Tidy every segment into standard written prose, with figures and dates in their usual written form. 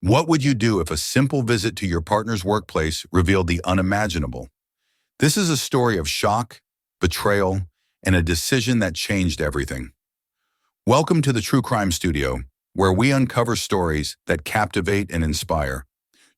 What would you do if a simple visit to your partner's workplace revealed the unimaginable? This is a story of shock, betrayal, and a decision that changed everything. Welcome to the True Crime Studio, where we uncover stories that captivate and inspire.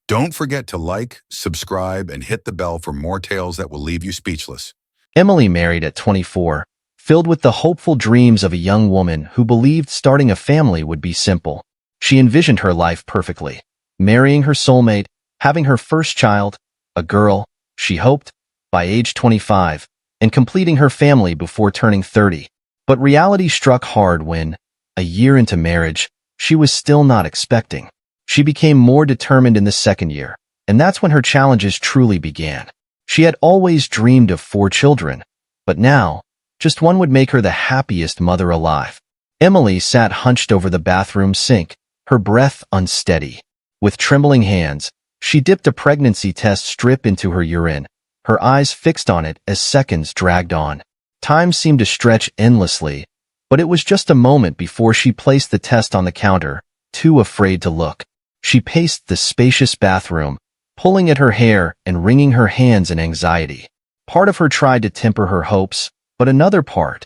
Don't forget to like, subscribe, and hit the bell for more tales that will leave you speechless. Emily married at 24, filled with the hopeful dreams of a young woman who believed starting a family would be simple. She envisioned her life perfectly, marrying her soulmate, having her first child, a girl, she hoped, by age 25, and completing her family before turning 30. But reality struck hard when, a year into marriage, she was still not expecting. She became more determined in the second year, and that's when her challenges truly began. She had always dreamed of 4 children, but now, just one would make her the happiest mother alive. Emily sat hunched over the bathroom sink, her breath unsteady. With trembling hands, she dipped a pregnancy test strip into her urine, her eyes fixed on it as seconds dragged on. Time seemed to stretch endlessly, but it was just a moment before she placed the test on the counter, too afraid to look. She paced the spacious bathroom, pulling at her hair and wringing her hands in anxiety. Part of her tried to temper her hopes, but another part,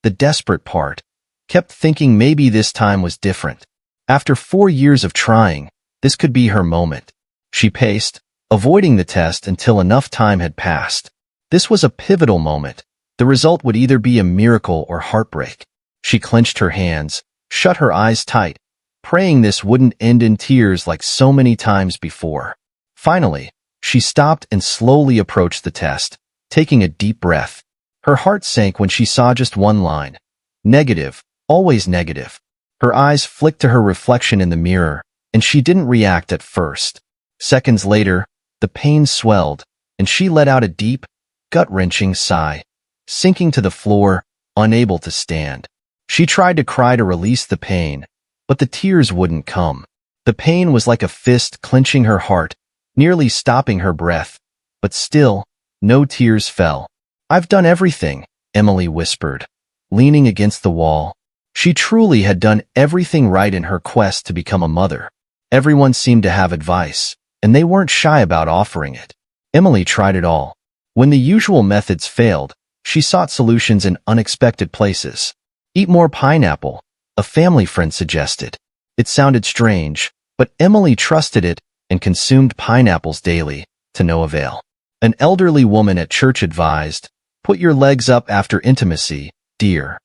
the desperate part, kept thinking maybe this time was different. After 4 years of trying, this could be her moment. She paced, avoiding the test until enough time had passed. This was a pivotal moment. The result would either be a miracle or heartbreak. She clenched her hands, shut her eyes tight, praying this wouldn't end in tears like so many times before. Finally, she stopped and slowly approached the test, taking a deep breath. Her heart sank when she saw just one line. Negative, always negative. Her eyes flicked to her reflection in the mirror, and she didn't react at first. Seconds later, the pain swelled, and she let out a deep, gut-wrenching sigh, sinking to the floor, unable to stand. She tried to cry to release the pain, but the tears wouldn't come. The pain was like a fist clenching her heart, nearly stopping her breath, but still, no tears fell. "I've done everything," Emily whispered, leaning against the wall. She truly had done everything right in her quest to become a mother. Everyone seemed to have advice, and they weren't shy about offering it. Emily tried it all. When the usual methods failed, she sought solutions in unexpected places. "Eat more pineapple," a family friend suggested. It sounded strange, but Emily trusted it and consumed pineapples daily, to no avail. An elderly woman at church advised, "Put your legs up after intimacy, dear.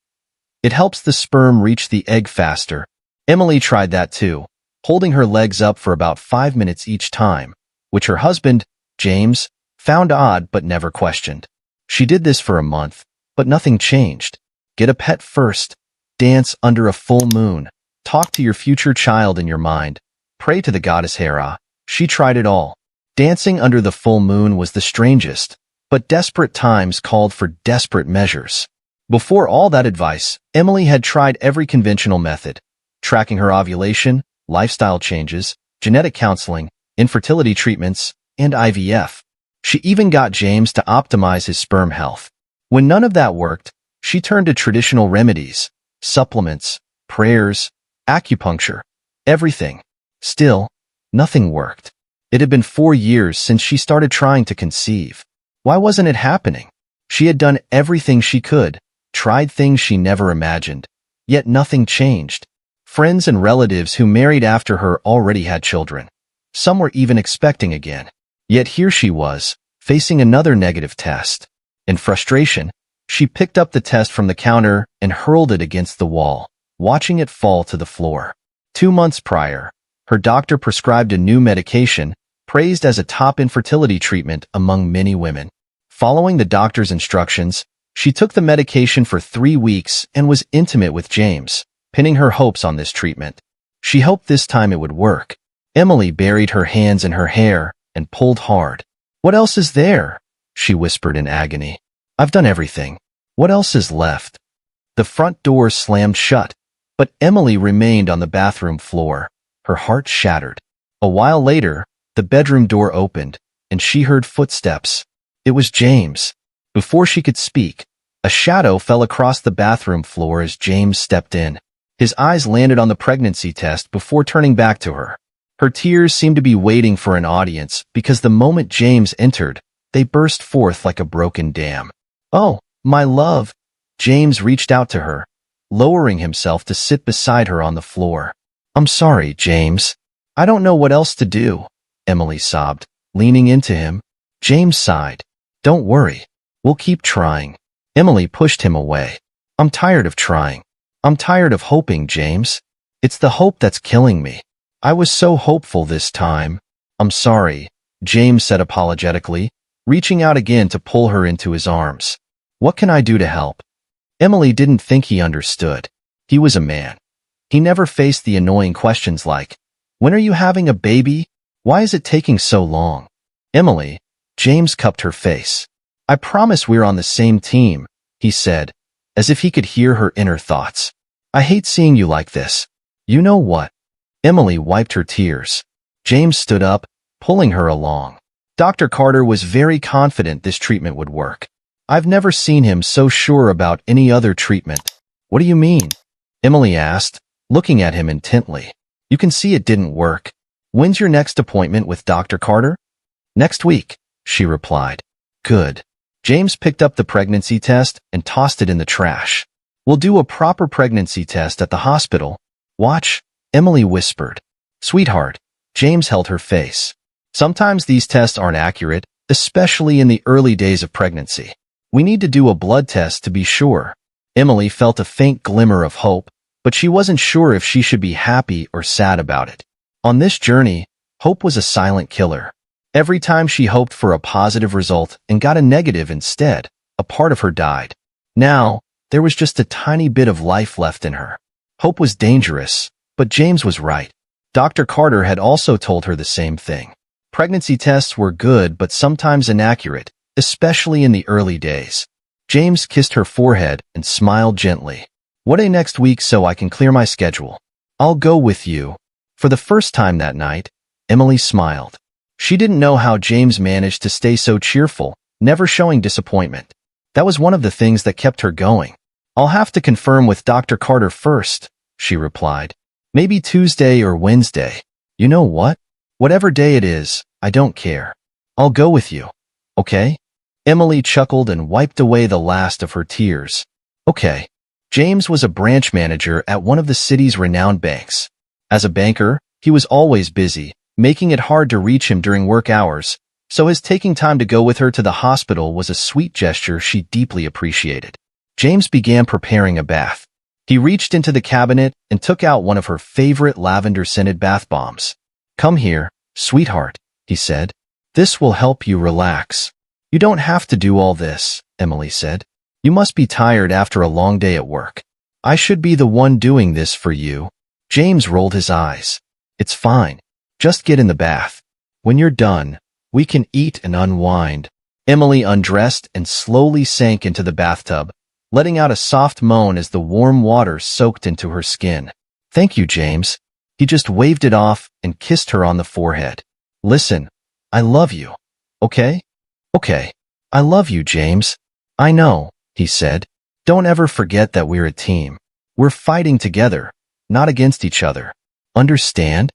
It helps the sperm reach the egg faster." Emily tried that too, holding her legs up for about 5 minutes each time, which her husband, James, found odd but never questioned. She did this for a month, but nothing changed. Get a pet first, dance under a full moon, talk to your future child in your mind, pray to the goddess Hera. She tried it all. Dancing under the full moon was the strangest, but desperate times called for desperate measures. Before all that advice, Emily had tried every conventional method, tracking her ovulation, lifestyle changes, genetic counseling, infertility treatments, and IVF. She even got James to optimize his sperm health. When none of that worked, she turned to traditional remedies, supplements, prayers, acupuncture, everything. Still, nothing worked. It had been 4 years since she started trying to conceive. Why wasn't it happening? She had done everything she could, tried things she never imagined, yet nothing changed. Friends and relatives who married after her already had children. Some were even expecting again. Yet here she was, facing another negative test. In frustration, she picked up the test from the counter and hurled it against the wall, watching it fall to the floor. 2 months prior, her doctor prescribed a new medication, praised as a top infertility treatment among many women. Following the doctor's instructions, she took the medication for 3 weeks and was intimate with James, pinning her hopes on this treatment. She hoped this time it would work. Emily buried her hands in her hair and pulled hard. "What else is there?" she whispered in agony. "I've done everything. What else is left?" The front door slammed shut, but Emily remained on the bathroom floor, her heart shattered. A while later, the bedroom door opened, and she heard footsteps. It was James. Before she could speak, a shadow fell across the bathroom floor as James stepped in. His eyes landed on the pregnancy test before turning back to her. Her tears seemed to be waiting for an audience because the moment James entered, they burst forth like a broken dam. "Oh, my love." James reached out to her, lowering himself to sit beside her on the floor. "I'm sorry, James. I don't know what else to do," Emily sobbed, leaning into him. James sighed. "Don't worry. We'll keep trying." Emily pushed him away. "I'm tired of trying. I'm tired of hoping, James. It's the hope that's killing me. I was so hopeful this time." "I'm sorry," James said apologetically, reaching out again to pull her into his arms. "What can I do to help?" Emily didn't think he understood. He was a man. He never faced the annoying questions like, "When are you having a baby? Why is it taking so long?" "Emily," James cupped her face. "I promise we're on the same team," he said, as if he could hear her inner thoughts. "I hate seeing you like this. You know what?" Emily wiped her tears. James stood up, pulling her along. Dr. Carter was very confident this treatment would work. "I've never seen him so sure about any other treatment." "What do you mean?" Emily asked, looking at him intently. "You can see it didn't work. When's your next appointment with Dr. Carter?" "Next week," she replied. "Good." James picked up the pregnancy test and tossed it in the trash. "We'll do a proper pregnancy test at the hospital. Watch," Emily whispered. "Sweetheart," James held her face. "Sometimes these tests aren't accurate, especially in the early days of pregnancy. We need to do a blood test to be sure." Emily felt a faint glimmer of hope, but she wasn't sure if she should be happy or sad about it. On this journey, hope was a silent killer. Every time she hoped for a positive result and got a negative instead, a part of her died. Now, there was just a tiny bit of life left in her. Hope was dangerous, but James was right. Dr. Carter had also told her the same thing. Pregnancy tests were good but sometimes inaccurate, especially in the early days. James kissed her forehead and smiled gently. "What day next week so I can clear my schedule?" "I'll go with you." For the first time that night, Emily smiled. She didn't know how James managed to stay so cheerful, never showing disappointment. That was one of the things that kept her going. "I'll have to confirm with Dr. Carter first," she replied. "Maybe Tuesday or Wednesday. You know what? Whatever day it is, I don't care. I'll go with you. Okay?" Emily chuckled and wiped away the last of her tears. "Okay." James was a branch manager at one of the city's renowned banks. As a banker, he was always busy, making it hard to reach him during work hours, so his taking time to go with her to the hospital was a sweet gesture she deeply appreciated. James began preparing a bath. He reached into the cabinet and took out one of her favorite lavender-scented bath bombs. "Come here, sweetheart," he said. "This will help you relax." "You don't have to do all this," Emily said. "You must be tired after a long day at work. I should be the one doing this for you." James rolled his eyes. "It's fine. Just get in the bath. When you're done, we can eat and unwind." Emily undressed and slowly sank into the bathtub, letting out a soft moan as the warm water soaked into her skin. "Thank you, James." He just waved it off and kissed her on the forehead. "Listen, I love you. Okay? Okay. I love you, James." "I know," he said. "Don't ever forget that we're a team. We're fighting together, not against each other. Understand?"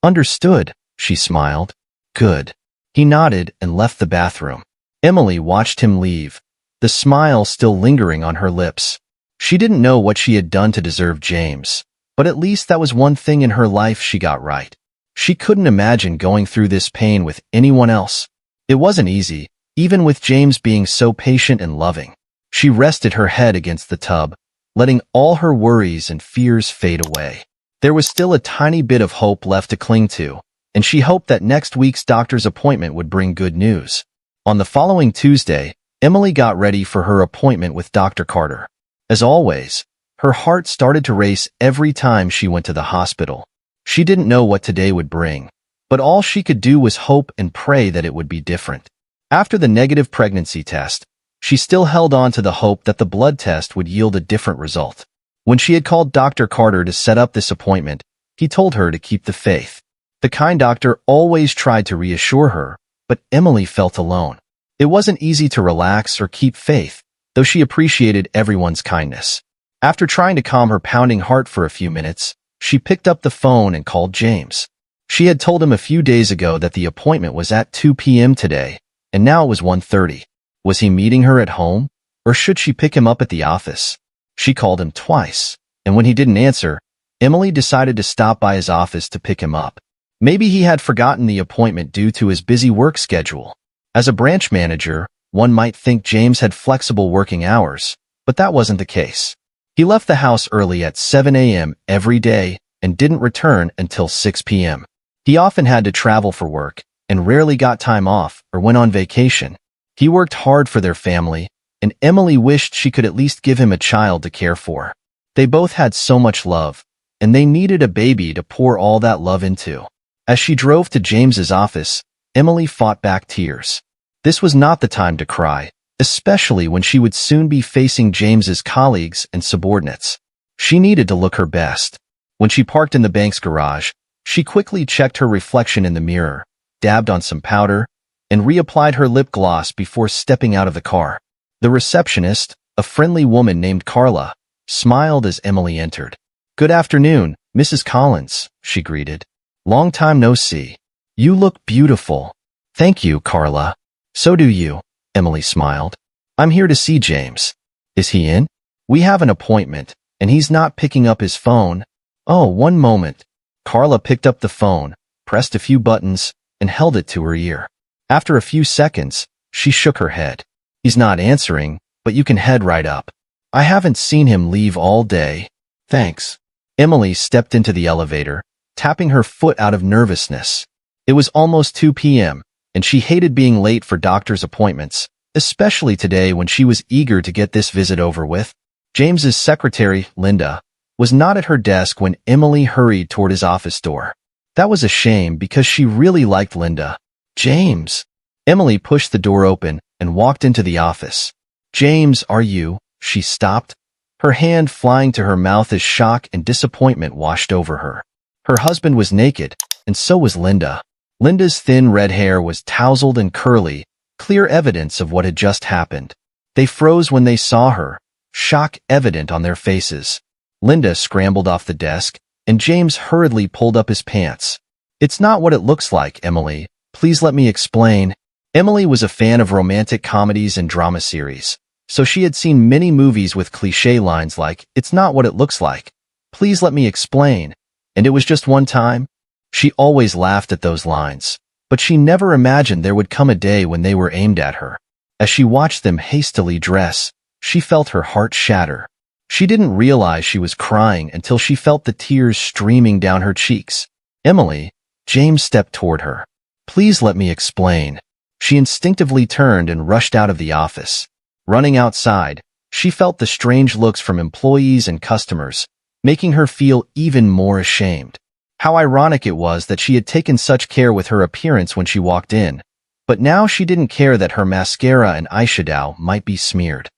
"Understood," she smiled. "Good." He nodded and left the bathroom. Emily watched him leave, the smile still lingering on her lips. She didn't know what she had done to deserve James, but at least that was one thing in her life she got right. She couldn't imagine going through this pain with anyone else. It wasn't easy, even with James being so patient and loving. She rested her head against the tub, letting all her worries and fears fade away. There was still a tiny bit of hope left to cling to, and she hoped that next week's doctor's appointment would bring good news. On the following Tuesday, Emily got ready for her appointment with Dr. Carter. As always, her heart started to race every time she went to the hospital. She didn't know what today would bring, but all she could do was hope and pray that it would be different. After the negative pregnancy test, she still held on to the hope that the blood test would yield a different result. When she had called Dr. Carter to set up this appointment, he told her to keep the faith. The kind doctor always tried to reassure her, but Emily felt alone. It wasn't easy to relax or keep faith, though she appreciated everyone's kindness. After trying to calm her pounding heart for a few minutes, she picked up the phone and called James. She had told him a few days ago that the appointment was at 2 p.m. today, and now it was 1:30. Was he meeting her at home, or should she pick him up at the office? She called him twice, and when he didn't answer, Emily decided to stop by his office to pick him up. Maybe he had forgotten the appointment due to his busy work schedule. As a branch manager, one might think James had flexible working hours, but that wasn't the case. He left the house early at 7 a.m. every day and didn't return until 6 p.m. He often had to travel for work and rarely got time off or went on vacation. He worked hard for their family, and Emily wished she could at least give him a child to care for. They both had so much love, and they needed a baby to pour all that love into. As she drove to James's office, Emily fought back tears. This was not the time to cry, especially when she would soon be facing James's colleagues and subordinates. She needed to look her best. When she parked in the bank's garage, she quickly checked her reflection in the mirror, dabbed on some powder, and reapplied her lip gloss before stepping out of the car. The receptionist, a friendly woman named Carla, smiled as Emily entered. "Good afternoon, Mrs. Collins," she greeted. "Long time no see. You look beautiful." "Thank you, Carla. So do you," Emily smiled. "I'm here to see James." "Is he in?" "We have an appointment, and he's not picking up his phone." "Oh, one moment." Carla picked up the phone, pressed a few buttons, and held it to her ear. After a few seconds, she shook her head. "He's not answering, but you can head right up. I haven't seen him leave all day." "Thanks." Emily stepped into the elevator, tapping her foot out of nervousness. It was almost 2 p.m., and she hated being late for doctor's appointments, especially today when she was eager to get this visit over with. James's secretary, Linda, was not at her desk when Emily hurried toward his office door. That was a shame because she really liked Linda. "James." Emily pushed the door open and walked into the office. "James, are you?" She stopped, her hand flying to her mouth as shock and disappointment washed over her. Her husband was naked, and so was Linda. Linda's thin red hair was tousled and curly, clear evidence of what had just happened. They froze when they saw her, shock evident on their faces. Linda scrambled off the desk, and James hurriedly pulled up his pants. "It's not what it looks like, Emily. Please let me explain." Emily was a fan of romantic comedies and drama series, so she had seen many movies with cliché lines like, "It's not what it looks like. Please let me explain." And it was just one time. She always laughed at those lines, but she never imagined there would come a day when they were aimed at her. As she watched them hastily dress, she felt her heart shatter. She didn't realize she was crying until she felt the tears streaming down her cheeks. "Emily," James stepped toward her. "Please let me explain." She instinctively turned and rushed out of the office. Running outside, she felt the strange looks from employees and customers, making her feel even more ashamed. How ironic it was that she had taken such care with her appearance when she walked in, but now she didn't care that her mascara and eyeshadow might be smeared.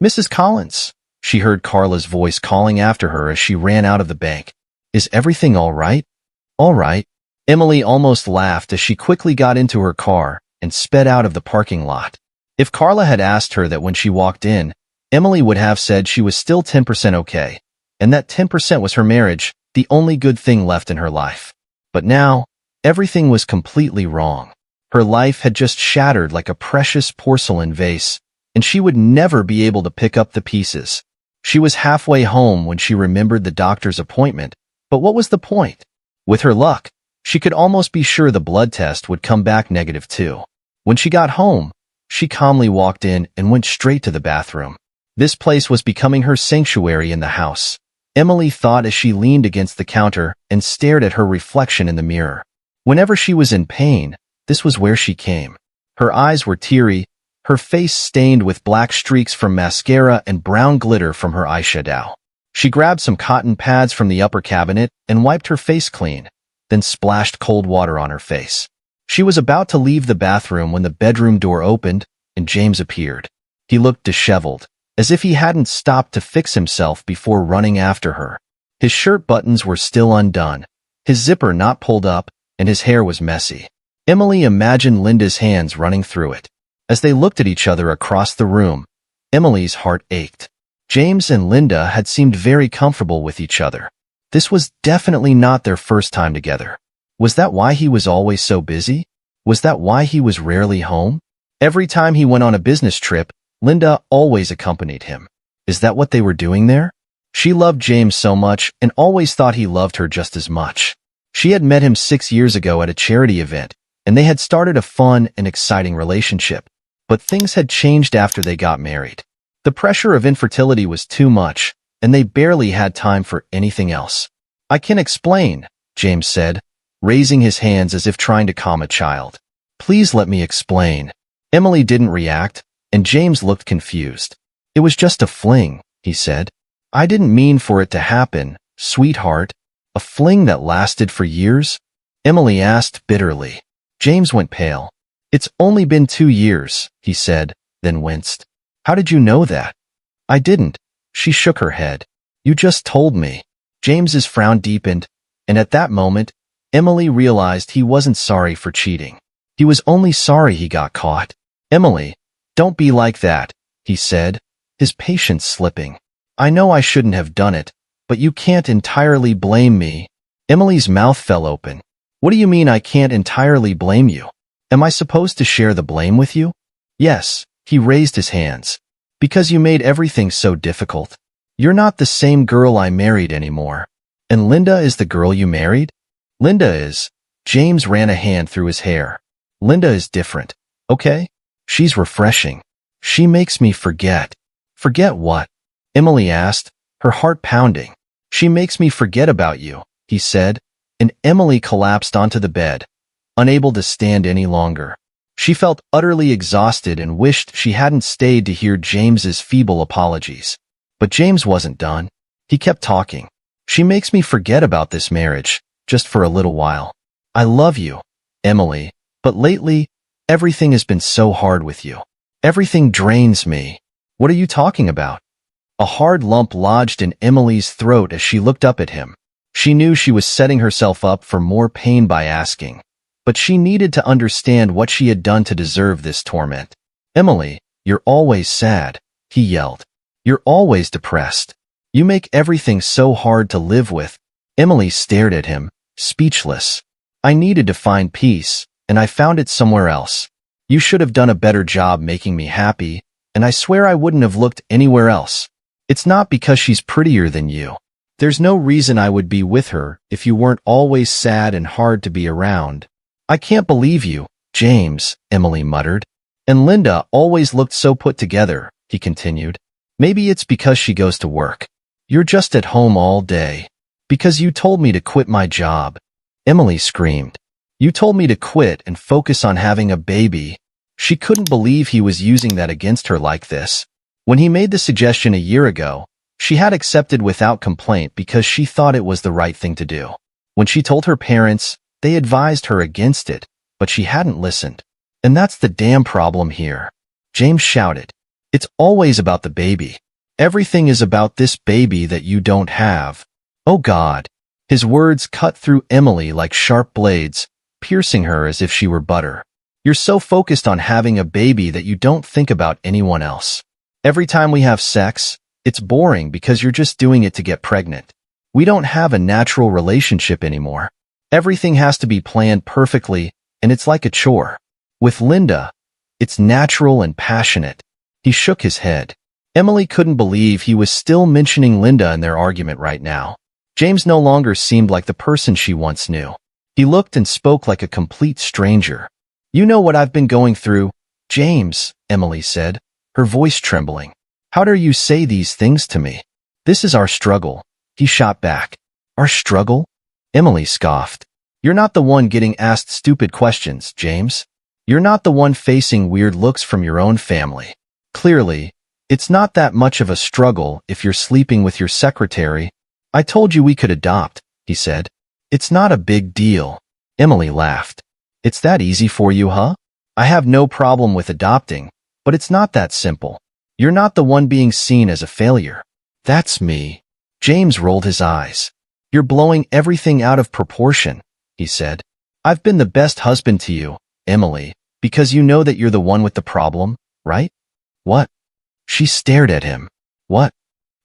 "Mrs. Collins," she heard Carla's voice calling after her as she ran out of the bank. "Is everything all right?" "All right." Emily almost laughed as she quickly got into her car and sped out of the parking lot. If Carla had asked her that when she walked in, Emily would have said she was still 10% okay, and that 10% was her marriage, the only good thing left in her life. But now, everything was completely wrong. Her life had just shattered like a precious porcelain vase, and she would never be able to pick up the pieces. She was halfway home when she remembered the doctor's appointment, but what was the point? With her luck, she could almost be sure the blood test would come back negative too. When she got home, she calmly walked in and went straight to the bathroom. This place was becoming her sanctuary in the house. Emily thought as she leaned against the counter and stared at her reflection in the mirror. Whenever she was in pain, this was where she came. Her eyes were teary, her face stained with black streaks from mascara and brown glitter from her eyeshadow. She grabbed some cotton pads from the upper cabinet and wiped her face clean, then splashed cold water on her face. She was about to leave the bathroom when the bedroom door opened and James appeared. He looked disheveled, as if he hadn't stopped to fix himself before running after her. His shirt buttons were still undone, his zipper not pulled up, and his hair was messy. Emily imagined Linda's hands running through it. As they looked at each other across the room, Emily's heart ached. James and Linda had seemed very comfortable with each other. This was definitely not their first time together. Was that why he was always so busy? Was that why he was rarely home? Every time he went on a business trip, Linda always accompanied him. Is that what they were doing there? She loved James so much and always thought he loved her just as much. She had met him 6 years ago at a charity event, and they had started a fun and exciting relationship. But things had changed after they got married. The pressure of infertility was too much, and they barely had time for anything else. I can explain, James said, raising his hands as if trying to calm a child. Please let me explain. Emily didn't react, and James looked confused. It was just a fling, he said. I didn't mean for it to happen, sweetheart. A fling that lasted for years? Emily asked bitterly. James went pale. It's only been 2 years, he said, then winced. How did you know that? I didn't. She shook her head. You just told me. James's frown deepened, and at that moment, Emily realized he wasn't sorry for cheating. He was only sorry he got caught. Emily, don't be like that, he said, his patience slipping. I know I shouldn't have done it, but you can't entirely blame me. Emily's mouth fell open. What do you mean I can't entirely blame you? Am I supposed to share the blame with you? Yes, he raised his hands. Because you made everything so difficult. You're not the same girl I married anymore. And Linda is the girl you married? Linda is. James ran a hand through his hair. Linda is different, okay? She's refreshing. She makes me forget. Forget what? Emily asked, her heart pounding. She makes me forget about you, he said, and Emily collapsed onto the bed, unable to stand any longer. She felt utterly exhausted and wished she hadn't stayed to hear James's feeble apologies. But James wasn't done. He kept talking. She makes me forget about this marriage, just for a little while. I love you, Emily, but lately, everything has been so hard with you. Everything drains me. What are you talking about? A hard lump lodged in Emily's throat as she looked up at him. She knew she was setting herself up for more pain by asking, but she needed to understand what she had done to deserve this torment. Emily, you're always sad, he yelled. You're always depressed. You make everything so hard to live with. Emily stared at him, speechless. I needed to find peace, and I found it somewhere else. You should have done a better job making me happy, and I swear I wouldn't have looked anywhere else. It's not because she's prettier than you. There's no reason I would be with her if you weren't always sad and hard to be around. I can't believe you, James, Emily muttered. And Linda always looked so put together, he continued. Maybe it's because she goes to work. You're just at home all day. Because you told me to quit my job. Emily screamed. You told me to quit and focus on having a baby. She couldn't believe he was using that against her like this. When he made the suggestion a year ago, she had accepted without complaint because she thought it was the right thing to do. When she told her parents, they advised her against it, but she hadn't listened. And that's the damn problem here. James shouted. It's always about the baby. Everything is about this baby that you don't have. Oh God. His words cut through Emily like sharp blades, piercing her as if she were butter. You're so focused on having a baby that you don't think about anyone else. Every time we have sex, it's boring because you're just doing it to get pregnant. We don't have a natural relationship anymore. Everything has to be planned perfectly, and it's like a chore. With Linda, it's natural and passionate. He shook his head. Emily couldn't believe he was still mentioning Linda in their argument right now. James no longer seemed like the person she once knew. He looked and spoke like a complete stranger. You know what I've been going through, James, Emily said, her voice trembling. How dare you say these things to me? This is our struggle, he shot back. Our struggle? Emily scoffed. You're not the one getting asked stupid questions, James. You're not the one facing weird looks from your own family. Clearly, it's not that much of a struggle if you're sleeping with your secretary. I told you we could adopt, he said. It's not a big deal. Emily laughed. It's that easy for you, huh? I have no problem with adopting, but it's not that simple. You're not the one being seen as a failure. That's me. James rolled his eyes. You're blowing everything out of proportion, he said. I've been the best husband to you, Emily, because you know that you're the one with the problem, right? What? She stared at him. What?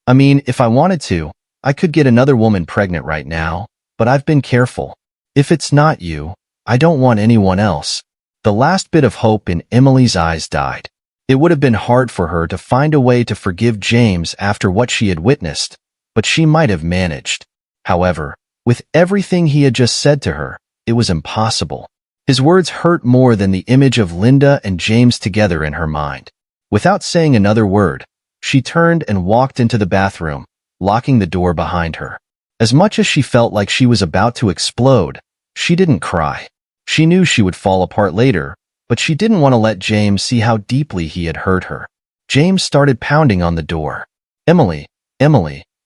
I mean, if I wanted to, I could get another woman pregnant right now, but I've been careful. If it's not you, I don't want anyone else. The last bit of hope in Emily's eyes died. It would have been hard for her to find a way to forgive James after what she had witnessed, but she might have managed. However, with everything he had just said to her, it was impossible. His words hurt more than the image of Linda and James together in her mind. Without saying another word, she turned and walked into the bathroom, locking the door behind her. As much as she felt like she was about to explode, she didn't cry. She knew she would fall apart later, but she didn't want to let James see how deeply he had hurt her. James started pounding on the door. Emily,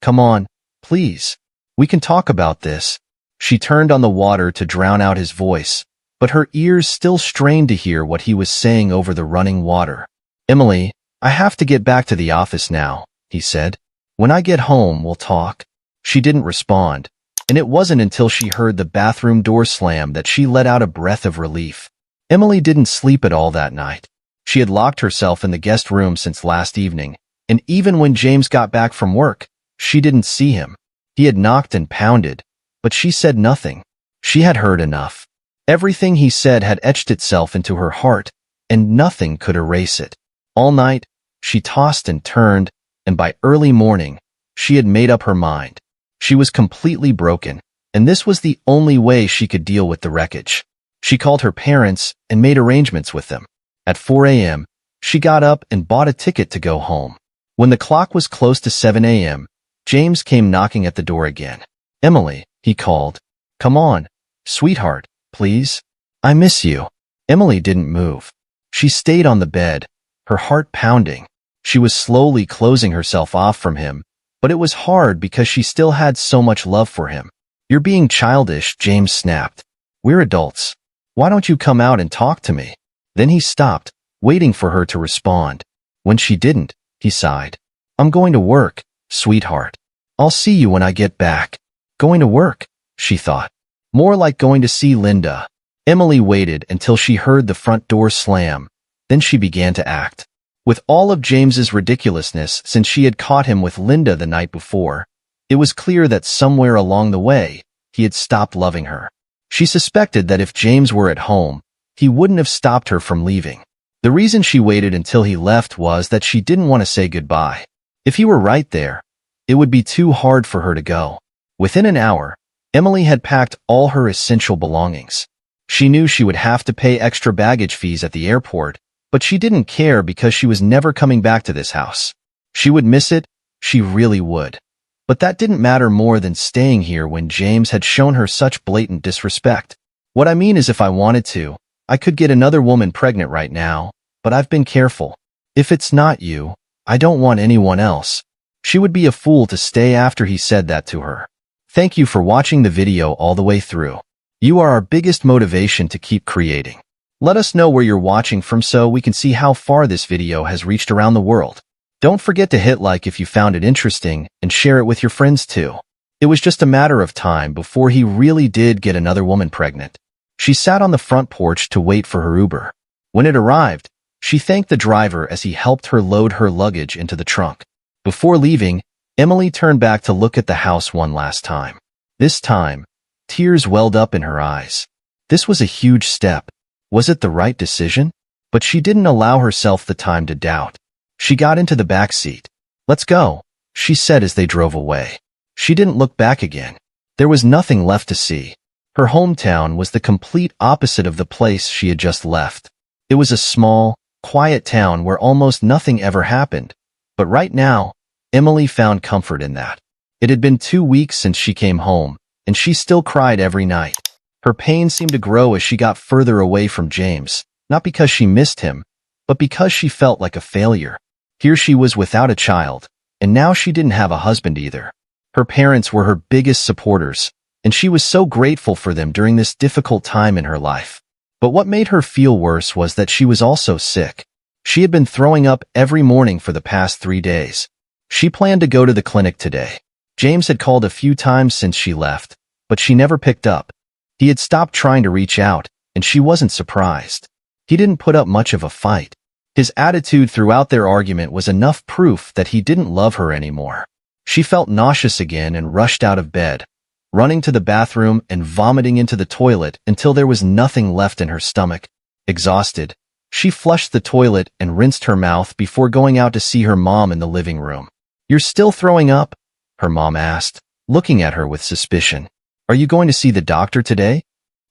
come on, please. We can talk about this. She turned on the water to drown out his voice, but her ears still strained to hear what he was saying over the running water. Emily, I have to get back to the office now, he said. When I get home, we'll talk. She didn't respond, and it wasn't until she heard the bathroom door slam that she let out a breath of relief. Emily didn't sleep at all that night. She had locked herself in the guest room since last evening, and even when James got back from work, she didn't see him. He had knocked and pounded, but she said nothing. She had heard enough. Everything he said had etched itself into her heart, and nothing could erase it. All night, she tossed and turned, and by early morning, she had made up her mind. She was completely broken, and this was the only way she could deal with the wreckage. She called her parents and made arrangements with them. At 4 a.m., she got up and bought a ticket to go home. When the clock was close to 7 a.m., James came knocking at the door again. Emily, he called. Come on, sweetheart, please. I miss you. Emily didn't move. She stayed on the bed, her heart pounding. She was slowly closing herself off from him, but it was hard because she still had so much love for him. You're being childish, James snapped. We're adults. Why don't you come out and talk to me? Then he stopped, waiting for her to respond. When she didn't, he sighed. I'm going to work, sweetheart. I'll see you when I get back. Going to work, she thought. More like going to see Linda. Emily waited until she heard the front door slam. Then she began to act. With all of James's ridiculousness since she had caught him with Linda the night before, it was clear that somewhere along the way, he had stopped loving her. She suspected that if James were at home, he wouldn't have stopped her from leaving. The reason she waited until he left was that she didn't want to say goodbye. If he were right there, it would be too hard for her to go. Within an hour, Emily had packed all her essential belongings. She knew she would have to pay extra baggage fees at the airport, but she didn't care because she was never coming back to this house. She would miss it, she really would. But that didn't matter more than staying here when James had shown her such blatant disrespect. What I mean is if I wanted to, I could get another woman pregnant right now, but I've been careful. If it's not you, I don't want anyone else. She would be a fool to stay after he said that to her. Thank you for watching the video all the way through. You are our biggest motivation to keep creating. Let us know where you're watching from so we can see how far this video has reached around the world. Don't forget to hit like if you found it interesting and share it with your friends too. It was just a matter of time before he really did get another woman pregnant. She sat on the front porch to wait for her Uber. When it arrived, she thanked the driver as he helped her load her luggage into the trunk. Before leaving, Emily turned back to look at the house one last time. This time, tears welled up in her eyes. This was a huge step. Was it the right decision? But she didn't allow herself the time to doubt. She got into the back seat. Let's go, she said as they drove away. She didn't look back again. There was nothing left to see. Her hometown was the complete opposite of the place she had just left. It was a small, quiet town where almost nothing ever happened. But right now, Emily found comfort in that. It had been 2 weeks since she came home, and she still cried every night. Her pain seemed to grow as she got further away from James, not because she missed him, but because she felt like a failure. Here she was without a child, and now she didn't have a husband either. Her parents were her biggest supporters, and she was so grateful for them during this difficult time in her life. But what made her feel worse was that she was also sick. She had been throwing up every morning for the past 3 days. She planned to go to the clinic today. James had called a few times since she left, but she never picked up. He had stopped trying to reach out, and she wasn't surprised. He didn't put up much of a fight. His attitude throughout their argument was enough proof that he didn't love her anymore. She felt nauseous again and rushed out of bed. running to the bathroom and vomiting into the toilet until there was nothing left in her stomach. Exhausted, she flushed the toilet and rinsed her mouth before going out to see her mom in the living room. "You're still throwing up?" her mom asked, looking at her with suspicion. "Are you going to see the doctor today?"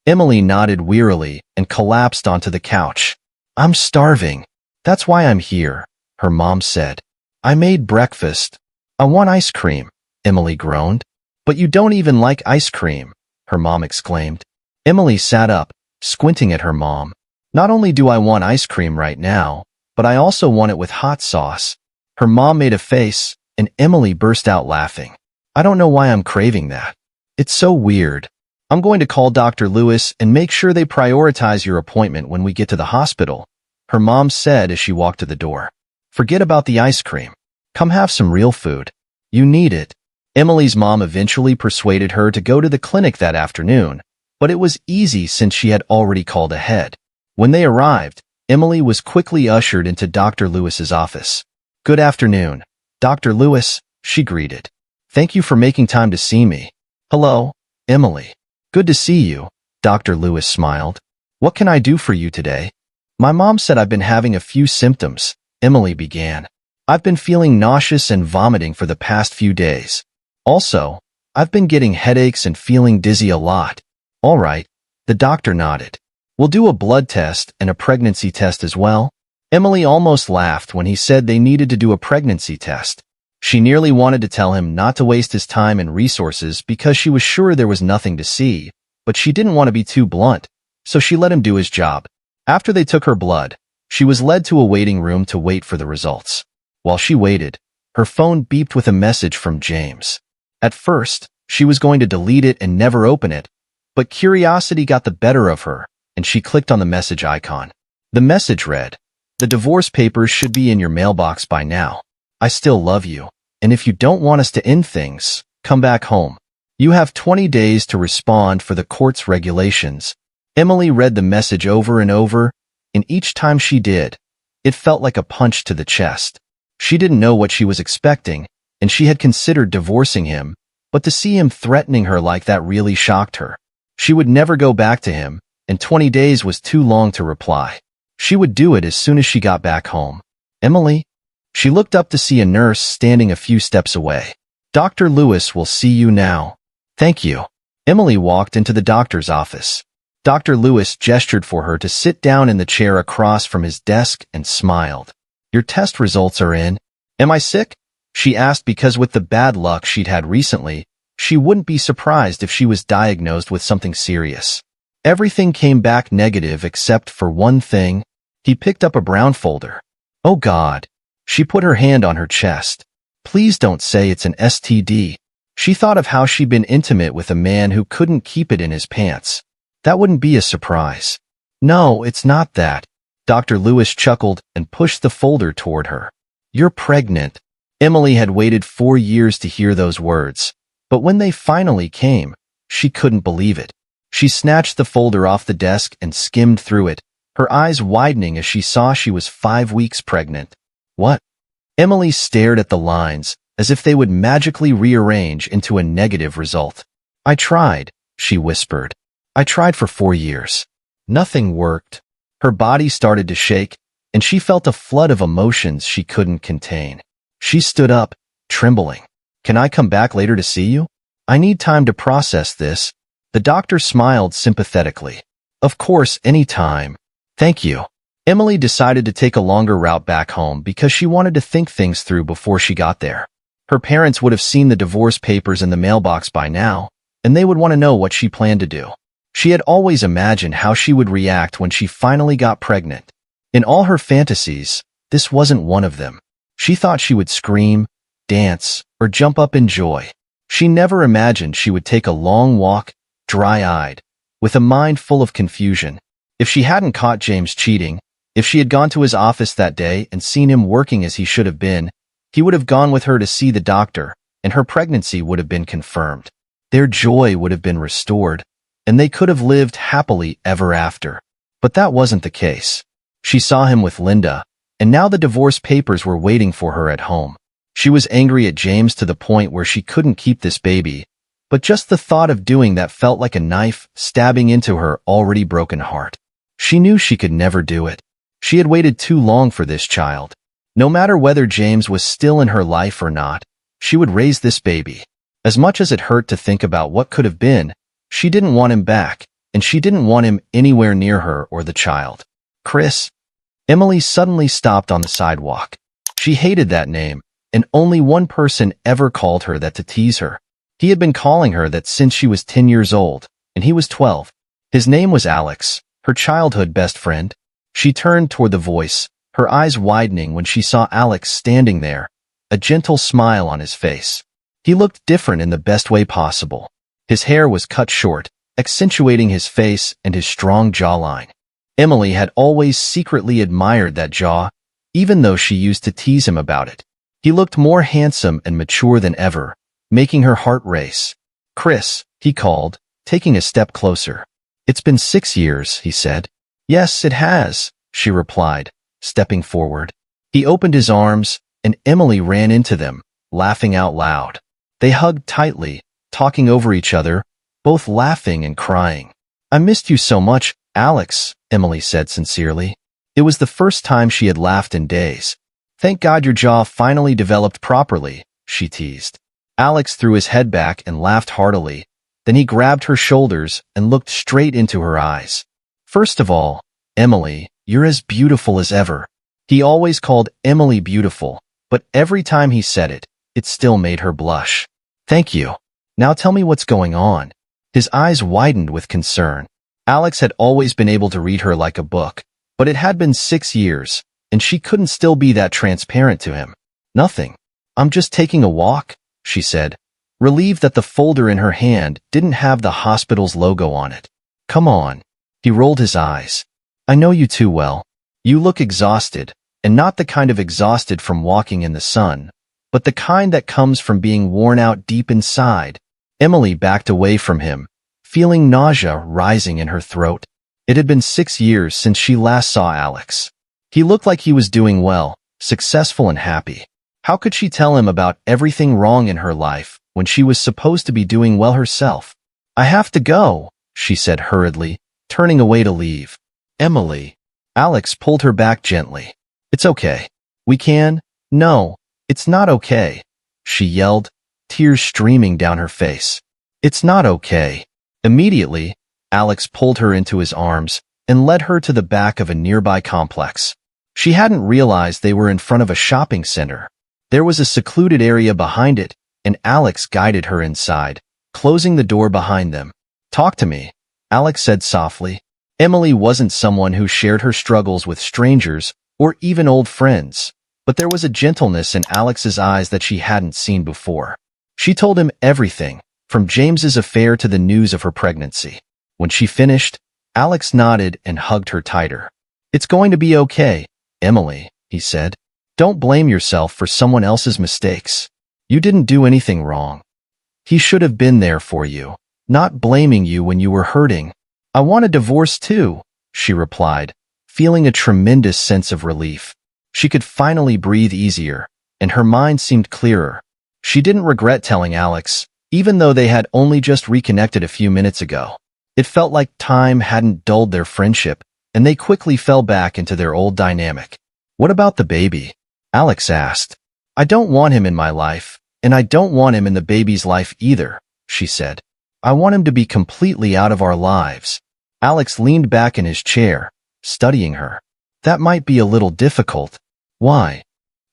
Emily nodded wearily and collapsed onto the couch. "I'm starving. That's why I'm here," her mom said. "I made breakfast. I want ice cream," Emily groaned. "But you don't even like ice cream," her mom exclaimed. Emily sat up, squinting at her mom. "Not only do I want ice cream right now, but I also want it with hot sauce." Her mom made a face, and Emily burst out laughing. "I don't know why I'm craving that. It's so weird. I'm going to call Dr. Lewis and make sure they prioritize your appointment when we get to the hospital," her mom said as she walked to the door. "Forget about the ice cream. Come have some real food. You need it." Emily's mom eventually persuaded her to go to the clinic that afternoon, but it was easy since she had already called ahead. When they arrived, Emily was quickly ushered into Dr. Lewis's office. "Good afternoon, Dr. Lewis," she greeted. "Thank you for making time to see me." "Hello, Emily. Good to see you," Dr. Lewis smiled. "What can I do for you today?" "My mom said I've been having a few symptoms," Emily began. "I've been feeling nauseous and vomiting for the past few days. Also, I've been getting headaches and feeling dizzy a lot." "All right," the doctor nodded. "We'll do a blood test and a pregnancy test as well." Emily almost laughed when he said they needed to do a pregnancy test. She nearly wanted to tell him not to waste his time and resources because she was sure there was nothing to see, but she didn't want to be too blunt, so she let him do his job. After they took her blood, she was led to a waiting room to wait for the results. While she waited, her phone beeped with a message from James. At first, she was going to delete it and never open it, but curiosity got the better of her, and she clicked on the message icon. The message read, "The divorce papers should be in your mailbox by now. I still love you, and if you don't want us to end things, come back home. You have 20 days to respond for the court's regulations." Emily read the message over and over, and each time she did, it felt like a punch to the chest. She didn't know what she was expecting, and she had considered divorcing him, but to see him threatening her like that really shocked her. She would never go back to him, and 20 days was too long to reply. She would do it as soon as she got back home. "Emily?" She looked up to see a nurse standing a few steps away. "Dr. Lewis will see you now." "Thank you." Emily walked into the doctor's office. Dr. Lewis gestured for her to sit down in the chair across from his desk and smiled. "Your test results are in." "Am I sick?" she asked because with the bad luck she'd had recently, she wouldn't be surprised if she was diagnosed with something serious. Everything came back negative except for one thing. He picked up a brown folder. "Oh God." She put her hand on her chest. "Please don't say it's an STD." She thought of how she'd been intimate with a man who couldn't keep it in his pants. That wouldn't be a surprise. "No, it's not that." Dr. Lewis chuckled and pushed the folder toward her. "You're pregnant." Emily had waited 4 years to hear those words, but when they finally came, she couldn't believe it. She snatched the folder off the desk and skimmed through it, her eyes widening as she saw she was 5 weeks pregnant. "What?" Emily stared at the lines, as if they would magically rearrange into a negative result. "I tried," she whispered. "I tried for 4 years. Nothing worked." Her body started to shake, and she felt a flood of emotions she couldn't contain. She stood up, trembling. "Can I come back later to see you? I need time to process this." The doctor smiled sympathetically. "Of course, any time. Thank you." Emily decided to take a longer route back home because she wanted to think things through before she got there. Her parents would have seen the divorce papers in the mailbox by now, and they would want to know what she planned to do. She had always imagined how she would react when she finally got pregnant. In all her fantasies, this wasn't one of them. She thought she would scream, dance, or jump up in joy. She never imagined she would take a long walk, dry-eyed, with a mind full of confusion. If she hadn't caught James cheating, if she had gone to his office that day and seen him working as he should have been, he would have gone with her to see the doctor, and her pregnancy would have been confirmed. Their joy would have been restored, and they could have lived happily ever after. But that wasn't the case. She saw him with Linda, and now the divorce papers were waiting for her at home. She was angry at James to the point where she couldn't keep this baby, but just the thought of doing that felt like a knife stabbing into her already broken heart. She knew she could never do it. She had waited too long for this child. No matter whether James was still in her life or not, she would raise this baby. As much as it hurt to think about what could have been, she didn't want him back, and she didn't want him anywhere near her or the child. Chris. Emily suddenly stopped on the sidewalk. She hated that name, and only one person ever called her that to tease her. He had been calling her that since she was 10 years old, and he was 12. His name was Alex, her childhood best friend. She turned toward the voice, her eyes widening when she saw Alex standing there, a gentle smile on his face. He looked different in the best way possible. His hair was cut short, accentuating his face and his strong jawline. Emily had always secretly admired that jaw, even though she used to tease him about it. He looked more handsome and mature than ever, making her heart race. "Chris," he called, taking a step closer. "It's been 6 years," he said. "Yes, it has," she replied, stepping forward. He opened his arms, and Emily ran into them, laughing out loud. They hugged tightly, talking over each other, both laughing and crying. "I missed you so much, Alex," Emily said sincerely. It was the first time she had laughed in days. "Thank God your jaw finally developed properly," she teased. Alex threw his head back and laughed heartily. Then he grabbed her shoulders and looked straight into her eyes. "First of all, Emily, you're as beautiful as ever." He always called Emily beautiful, but every time he said it, it still made her blush. "Thank you. Now tell me what's going on." His eyes widened with concern. Alex had always been able to read her like a book, but it had been 6 years, and she couldn't still be that transparent to him. "Nothing. I'm just taking a walk," she said, relieved that the folder in her hand didn't have the hospital's logo on it. "Come on." He rolled his eyes. "I know you too well. You look exhausted, and not the kind of exhausted from walking in the sun, but the kind that comes from being worn out deep inside." Emily backed away from him, feeling nausea rising in her throat. It had been 6 years since she last saw Alex. He looked like he was doing well, successful and happy. How could she tell him about everything wrong in her life when she was supposed to be doing well herself? "I have to go," she said hurriedly, turning away to leave. "Emily." Alex pulled her back gently. "It's okay. We can—" "No, it's not okay," she yelled, tears streaming down her face. "It's not okay." Immediately, Alex pulled her into his arms and led her to the back of a nearby complex. She hadn't realized they were in front of a shopping center. There was a secluded area behind it, and Alex guided her inside, closing the door behind them. "Talk to me," Alex said softly. Emily wasn't someone who shared her struggles with strangers or even old friends, but there was a gentleness in Alex's eyes that she hadn't seen before. She told him everything, from James's affair to the news of her pregnancy. When she finished, Alex nodded and hugged her tighter. "It's going to be okay, Emily," he said. "Don't blame yourself for someone else's mistakes. You didn't do anything wrong. He should have been there for you, not blaming you when you were hurting." "I want a divorce too," she replied, feeling a tremendous sense of relief. She could finally breathe easier, and her mind seemed clearer. She didn't regret telling Alex, even though they had only just reconnected a few minutes ago. It felt like time hadn't dulled their friendship, and they quickly fell back into their old dynamic. "What about the baby?" Alex asked. "I don't want him in my life, and I don't want him in the baby's life either," she said. "I want him to be completely out of our lives." Alex leaned back in his chair, studying her. "That might be a little difficult." "Why?"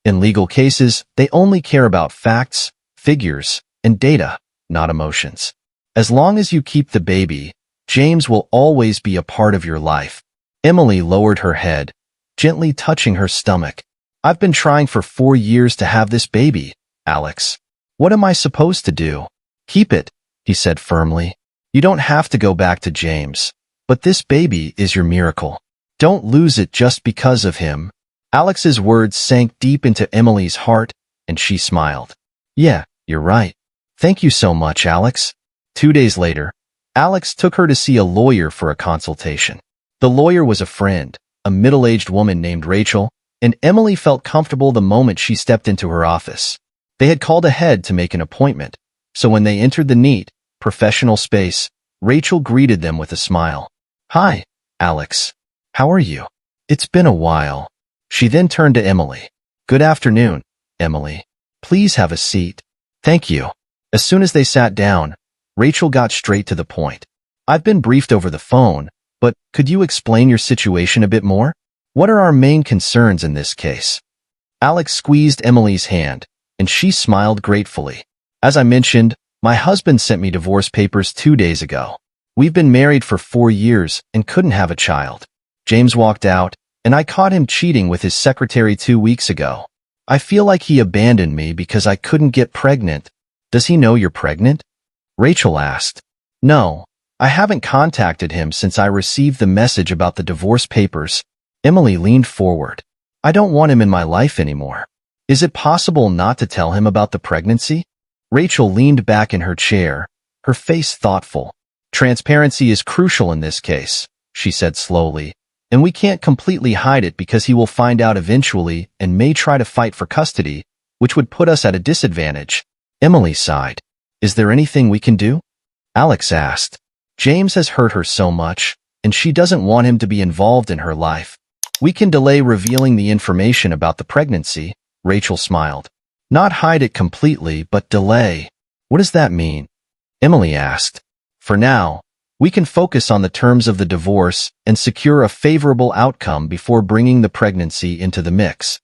"In legal cases, they only care about facts, figures, and data, not emotions. As long as you keep the baby, James will always be a part of your life." Emily lowered her head, gently touching her stomach. "I've been trying for 4 years to have this baby, Alex. What am I supposed to do?" "Keep it," he said firmly. "You don't have to go back to James. But this baby is your miracle. Don't lose it just because of him." Alex's words sank deep into Emily's heart, and she smiled. "Yeah, you're right. Thank you so much, Alex." 2 days later, Alex took her to see a lawyer for a consultation. The lawyer was a friend, a middle-aged woman named Rachel, and Emily felt comfortable the moment she stepped into her office. They had called ahead to make an appointment, so when they entered the neat, professional space, Rachel greeted them with a smile. "Hi, Alex. How are you? It's been a while." She then turned to Emily. "Good afternoon, Emily. Please have a seat." "Thank you." As soon as they sat down, Rachel got straight to the point. "I've been briefed over the phone, but could you explain your situation a bit more? What are our main concerns in this case?" Alex squeezed Emily's hand, and she smiled gratefully. "As I mentioned, my husband sent me divorce papers 2 days ago. We've been married for 4 years and couldn't have a child. James walked out, and I caught him cheating with his secretary 2 weeks ago. I feel like he abandoned me because I couldn't get pregnant." "Does he know you're pregnant?" Rachel asked. "No, I haven't contacted him since I received the message about the divorce papers." Emily leaned forward. "I don't want him in my life anymore. Is it possible not to tell him about the pregnancy?" Rachel leaned back in her chair, her face thoughtful. "Transparency is crucial in this case," she said slowly, "and we can't completely hide it because he will find out eventually and may try to fight for custody, which would put us at a disadvantage." Emily sighed. "Is there anything we can do?" Alex asked. "James has hurt her so much, and she doesn't want him to be involved in her life. We can delay revealing the information about the pregnancy," Rachel smiled. "Not hide it completely, but delay." "What does that mean?" Emily asked. "For now, we can focus on the terms of the divorce and secure a favorable outcome before bringing the pregnancy into the mix."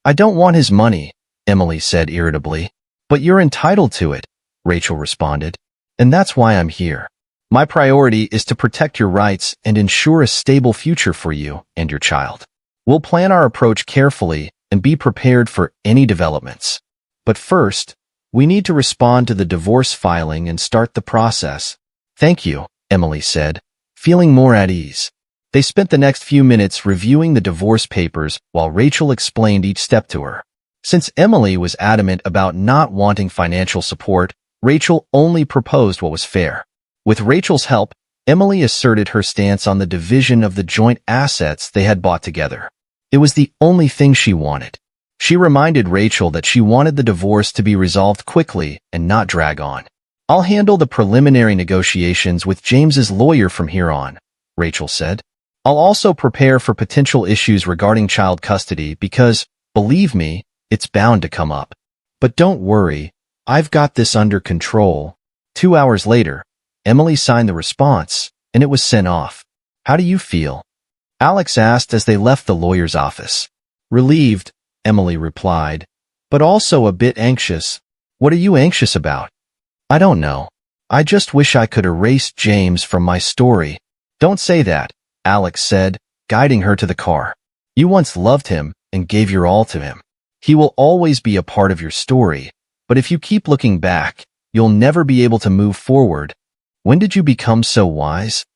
"I don't want his money," Emily said irritably. "But you're entitled to it," Rachel responded. "And that's why I'm here. My priority is to protect your rights and ensure a stable future for you and your child. We'll plan our approach carefully and be prepared for any developments. But first, we need to respond to the divorce filing and start the process." "Thank you," Emily said, feeling more at ease. They spent the next few minutes reviewing the divorce papers while Rachel explained each step to her. Since Emily was adamant about not wanting financial support, Rachel only proposed what was fair. With Rachel's help, Emily asserted her stance on the division of the joint assets they had bought together. It was the only thing she wanted. She reminded Rachel that she wanted the divorce to be resolved quickly and not drag on. "I'll handle the preliminary negotiations with James's lawyer from here on," Rachel said. "I'll also prepare for potential issues regarding child custody because, believe me, it's bound to come up. But don't worry, I've got this under control." 2 hours later, Emily signed the response, and it was sent off. "How do you feel?" Alex asked as they left the lawyer's office. "Relieved," Emily replied, "but also a bit anxious." "What are you anxious about?" "I don't know. I just wish I could erase James from my story." "Don't say that," Alex said, guiding her to the car. "You once loved him and gave your all to him. He will always be a part of your story, but if you keep looking back, you'll never be able to move forward." "When did you become so wise?"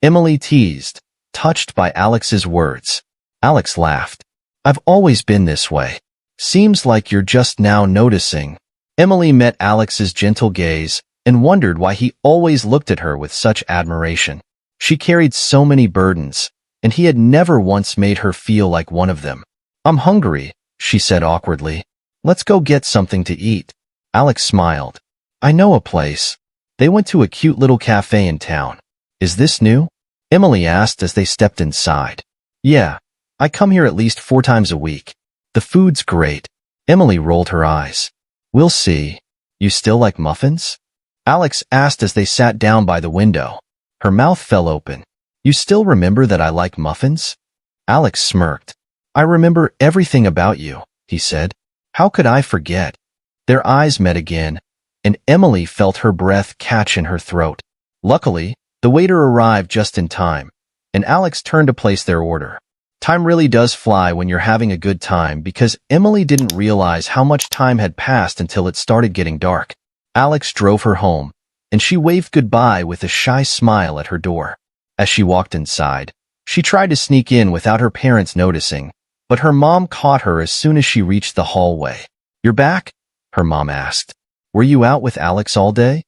Emily teased, touched by Alex's words. Alex laughed. "I've always been this way. Seems like you're just now noticing." Emily met Alex's gentle gaze and wondered why he always looked at her with such admiration. She carried so many burdens, and he had never once made her feel like one of them. "I'm hungry," she said awkwardly. "Let's go get something to eat." Alex smiled. "I know a place." They went to a cute little cafe in town. "Is this new?" Emily asked as they stepped inside. "Yeah, I come here at least 4 times a week. The food's great." Emily rolled her eyes. "We'll see. You still like muffins?" Alex asked as they sat down by the window. Her mouth fell open. "You still remember that I like muffins?" Alex smirked. "I remember everything about you," he said. "How could I forget?" Their eyes met again, and Emily felt her breath catch in her throat. Luckily, the waiter arrived just in time, and Alex turned to place their order. Time really does fly when you're having a good time because Emily didn't realize how much time had passed until it started getting dark. Alex drove her home, and she waved goodbye with a shy smile at her door. As she walked inside, she tried to sneak in without her parents noticing, but her mom caught her as soon as she reached the hallway. "You're back?" her mom asked. "Were you out with Alex all day?"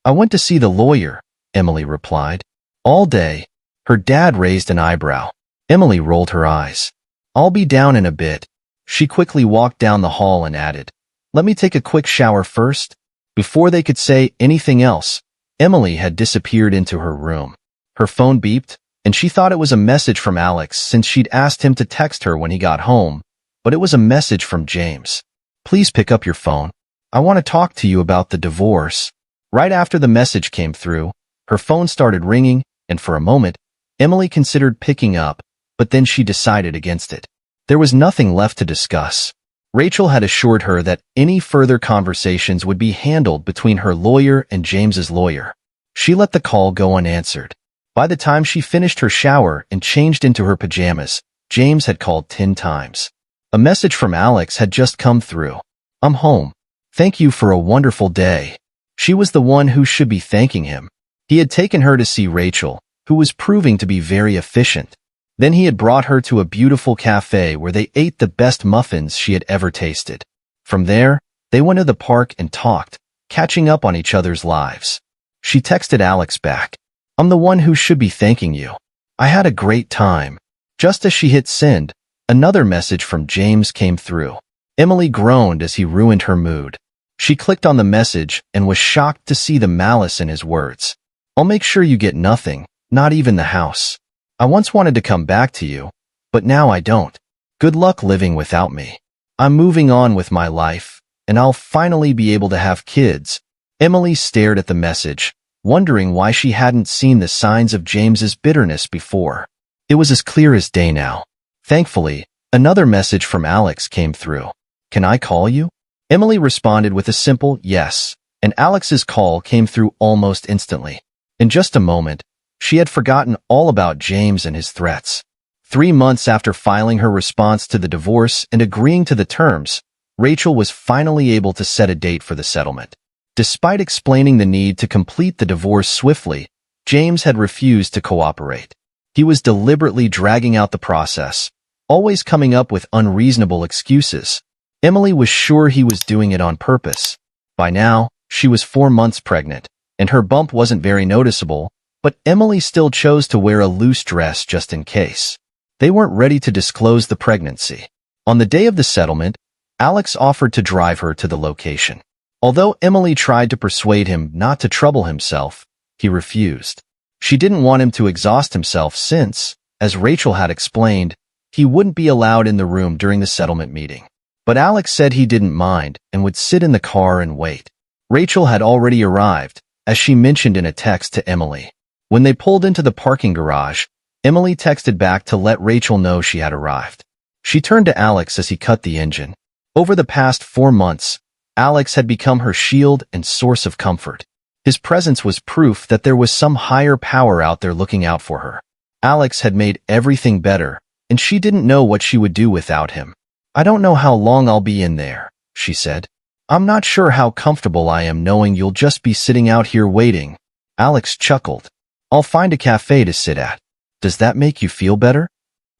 "I went to see the lawyer," Emily replied. "All day?" Her dad raised an eyebrow. Emily rolled her eyes. "I'll be down in a bit." She quickly walked down the hall and added, "Let me take a quick shower first." Before they could say anything else, Emily had disappeared into her room. Her phone beeped, and she thought it was a message from Alex since she'd asked him to text her when he got home, but it was a message from James. "Please pick up your phone. I want to talk to you about the divorce." Right after the message came through, her phone started ringing, and for a moment, Emily considered picking up, but then she decided against it. There was nothing left to discuss. Rachel had assured her that any further conversations would be handled between her lawyer and James's lawyer. She let the call go unanswered. By the time she finished her shower and changed into her pajamas, James had called 10 times. A message from Alex had just come through. "I'm home. Thank you for a wonderful day." She was the one who should be thanking him. He had taken her to see Rachel, who was proving to be very efficient. Then he had brought her to a beautiful cafe where they ate the best muffins she had ever tasted. From there, they went to the park and talked, catching up on each other's lives. She texted Alex back, "I'm the one who should be thanking you. I had a great time." Just as she hit send, another message from James came through. Emily groaned as he ruined her mood. She clicked on the message and was shocked to see the malice in his words. "I'll make sure you get nothing, not even the house. I once wanted to come back to you, but now I don't. Good luck living without me. I'm moving on with my life, and I'll finally be able to have kids." Emily stared at the message, wondering why she hadn't seen the signs of James's bitterness before. It was as clear as day now. Thankfully, another message from Alex came through. "Can I call you?" Emily responded with a simple yes, and Alex's call came through almost instantly. In just a moment, she had forgotten all about James and his threats. 3 months after filing her response to the divorce and agreeing to the terms, Rachel was finally able to set a date for the settlement. Despite explaining the need to complete the divorce swiftly, James had refused to cooperate. He was deliberately dragging out the process, always coming up with unreasonable excuses. Emily was sure he was doing it on purpose. By now, she was 4 months pregnant, and her bump wasn't very noticeable, but Emily still chose to wear a loose dress just in case. They weren't ready to disclose the pregnancy. On the day of the settlement, Alex offered to drive her to the location. Although Emily tried to persuade him not to trouble himself, he refused. She didn't want him to exhaust himself since, as Rachel had explained, he wouldn't be allowed in the room during the settlement meeting. But Alex said he didn't mind and would sit in the car and wait. Rachel had already arrived, as she mentioned in a text to Emily. When they pulled into the parking garage, Emily texted back to let Rachel know she had arrived. She turned to Alex as he cut the engine. Over the past 4 months, Alex had become her shield and source of comfort. His presence was proof that there was some higher power out there looking out for her. Alex had made everything better, and she didn't know what she would do without him. "I don't know how long I'll be in there," she said. "I'm not sure how comfortable I am knowing you'll just be sitting out here waiting." Alex chuckled. "I'll find a cafe to sit at. Does that make you feel better?"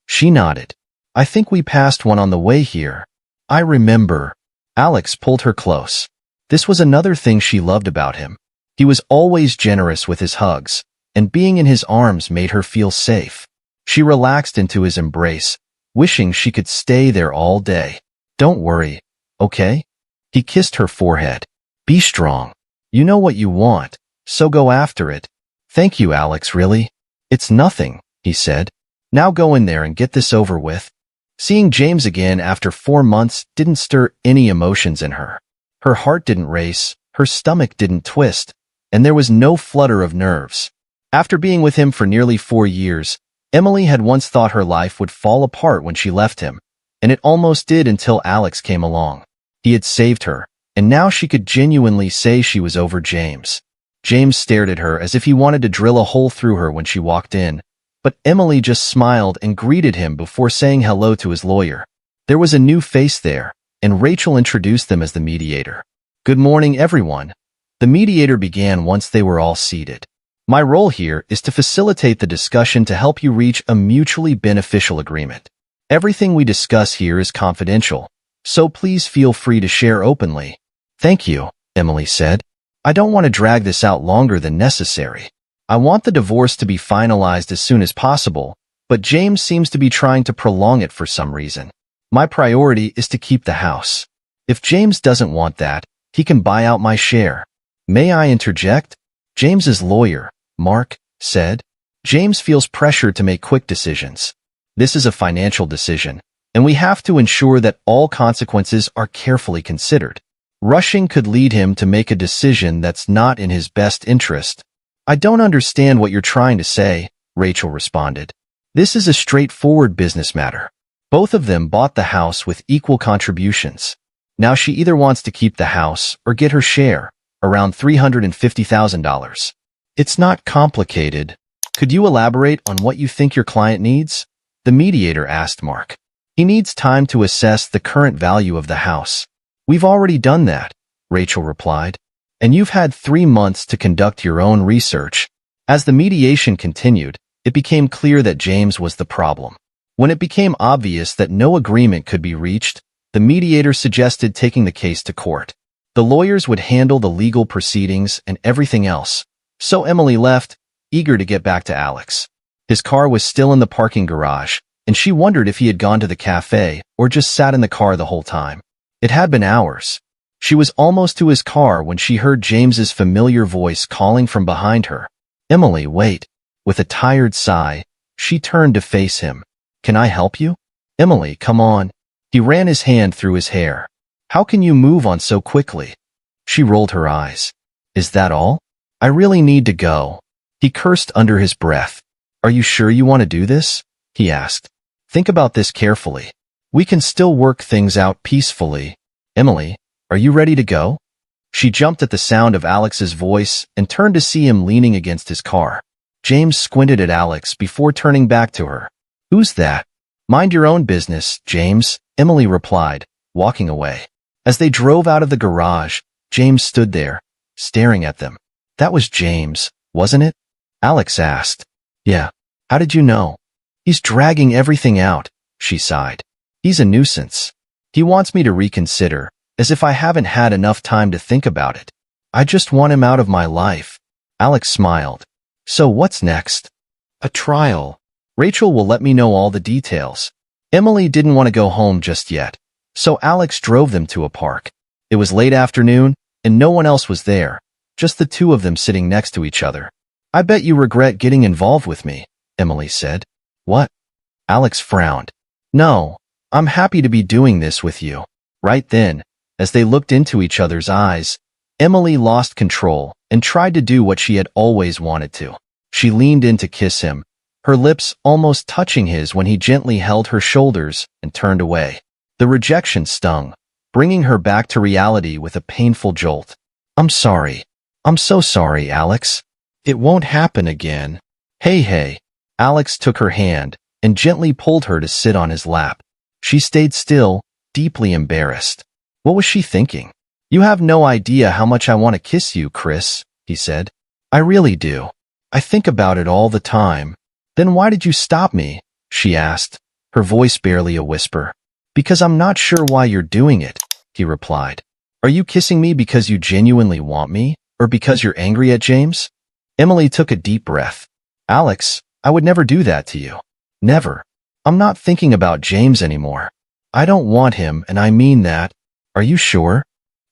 She nodded. "I think we passed one on the way here." "I remember." Alex pulled her close. This was another thing she loved about him. He was always generous with his hugs, and being in his arms made her feel safe. She relaxed into his embrace, wishing she could stay there all day. "Don't worry, okay?" He kissed her forehead. "Be strong. You know what you want, so go after it." "Thank you, Alex, really? It's nothing," he said. "Now go in there and get this over with." Seeing James again after 4 months didn't stir any emotions in her. Her heart didn't race, her stomach didn't twist, and there was no flutter of nerves. After being with him for nearly 4 years, Emily had once thought her life would fall apart when she left him, and it almost did until Alex came along. He had saved her, and now she could genuinely say she was over James. James stared at her as if he wanted to drill a hole through her when she walked in, but Emily just smiled and greeted him before saying hello to his lawyer. There was a new face there, and Rachel introduced them as the mediator. "Good morning, everyone." The mediator began once they were all seated. "My role here is to facilitate the discussion to help you reach a mutually beneficial agreement. Everything we discuss here is confidential, so please feel free to share openly." "Thank you," Emily said. "I don't want to drag this out longer than necessary. I want the divorce to be finalized as soon as possible, but James seems to be trying to prolong it for some reason. My priority is to keep the house. If James doesn't want that, he can buy out my share. May I interject?" James's lawyer, Mark, said. James feels pressured to make quick decisions. This is a financial decision, and we have to ensure that all consequences are carefully considered. Rushing could lead him to make a decision that's not in his best interest. I don't understand what you're trying to say, Rachel responded. This is a straightforward business matter. Both of them bought the house with equal contributions. Now she either wants to keep the house or get her share, around $350,000. It's not complicated. Could you elaborate on what you think your client needs? The mediator asked Mark. He needs time to assess the current value of the house. We've already done that, Rachel replied. And you've had 3 months to conduct your own research. As the mediation continued, it became clear that James was the problem. When it became obvious that no agreement could be reached, the mediator suggested taking the case to court. The lawyers would handle the legal proceedings and everything else. So Emily left, eager to get back to Alex. His car was still in the parking garage, and she wondered if he had gone to the cafe or just sat in the car the whole time. It had been hours. She was almost to his car when she heard James's familiar voice calling from behind her. Emily, wait. With a tired sigh, she turned to face him. Can I help you? Emily, come on. He ran his hand through his hair. How can you move on so quickly? She rolled her eyes. Is that all? I really need to go. He cursed under his breath. Are you sure you want to do this? He asked. Think about this carefully. We can still work things out peacefully. Emily, are you ready to go? She jumped at the sound of Alex's voice and turned to see him leaning against his car. James squinted at Alex before turning back to her. Who's that? Mind your own business, James, Emily replied, walking away. As they drove out of the garage, James stood there, staring at them. That was James, wasn't it? Alex asked. Yeah. How did you know? He's dragging everything out, she sighed. He's a nuisance. He wants me to reconsider, as if I haven't had enough time to think about it. I just want him out of my life. Alex smiled. So what's next? A trial. Rachel will let me know all the details. Emily didn't want to go home just yet, so Alex drove them to a park. It was late afternoon, and no one else was there, just the two of them sitting next to each other. I bet you regret getting involved with me, Emily said. What? Alex frowned. No, I'm happy to be doing this with you. Right then, as they looked into each other's eyes, Emily lost control and tried to do what she had always wanted to. She leaned in to kiss him, her lips almost touching his when he gently held her shoulders and turned away. The rejection stung, bringing her back to reality with a painful jolt. I'm sorry. I'm so sorry, Alex. It won't happen again. Hey. Alex took her hand and gently pulled her to sit on his lap. She stayed still, deeply embarrassed. What was she thinking? You have no idea how much I want to kiss you, Chris, he said. I really do. I think about it all the time. Then why did you stop me? She asked, her voice barely a whisper. Because I'm not sure why you're doing it, he replied. Are you kissing me because you genuinely want me, or because you're angry at James? Emily took a deep breath. Alex, I would never do that to you. Never. I'm not thinking about James anymore. I don't want him, and I mean that. Are you sure?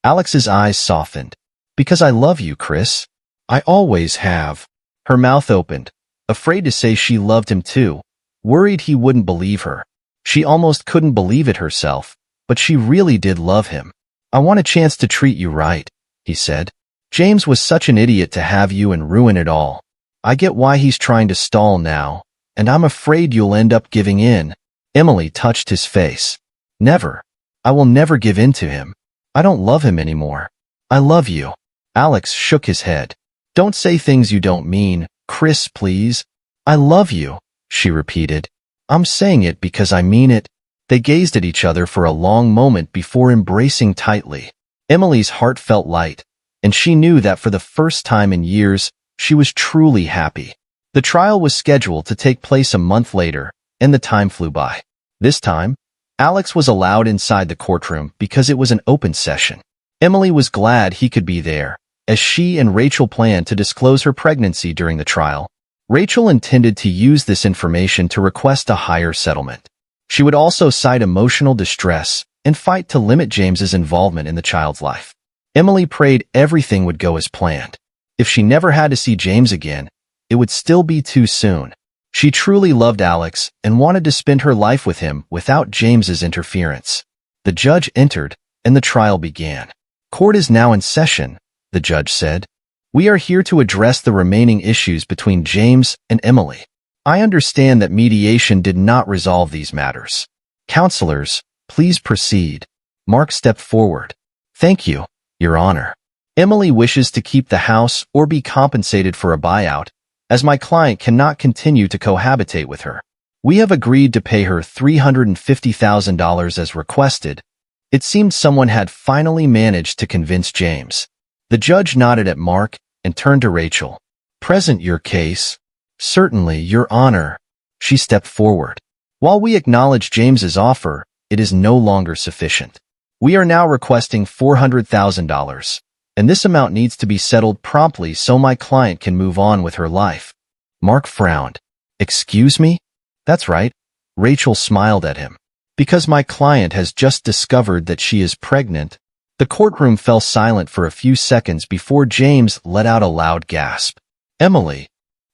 Alex's eyes softened. Because I love you, Chris. I always have. Her mouth opened, afraid to say she loved him too, worried he wouldn't believe her. She almost couldn't believe it herself, but she really did love him. I want a chance to treat you right, he said. James was such an idiot to have you and ruin it all. I get why he's trying to stall now, and I'm afraid you'll end up giving in. Emily touched his face. Never. I will never give in to him. I don't love him anymore. I love you. Alex shook his head. Don't say things you don't mean, Chris, please. I love you, she repeated. I'm saying it because I mean it. They gazed at each other for a long moment before embracing tightly. Emily's heart felt light, and she knew that for the first time in years, she was truly happy. The trial was scheduled to take place a month later, and the time flew by. This time, Alex was allowed inside the courtroom because it was an open session. Emily was glad he could be there, as she and Rachel planned to disclose her pregnancy during the trial. Rachel intended to use this information to request a higher settlement. She would also cite emotional distress and fight to limit James's involvement in the child's life. Emily prayed everything would go as planned. If she never had to see James again, it would still be too soon. She truly loved Alex and wanted to spend her life with him without James's interference. The judge entered, and the trial began. Court is now in session, the judge said. We are here to address the remaining issues between James and Emily. I understand that mediation did not resolve these matters. Counselors, please proceed. Mark stepped forward. Thank you, Your Honor. Emily wishes to keep the house or be compensated for a buyout, as my client cannot continue to cohabitate with her. We have agreed to pay her $350,000 as requested. It seemed someone had finally managed to convince James. The judge nodded at Mark and turned to Rachel. Present your case. Certainly, Your Honor. She stepped forward. While we acknowledge James's offer, it is no longer sufficient. We are now requesting $400,000, and this amount needs to be settled promptly so my client can move on with her life. Mark frowned. Excuse me? That's right. Rachel smiled at him. Because my client has just discovered that she is pregnant. The courtroom fell silent for a few seconds before James let out a loud gasp. Emily.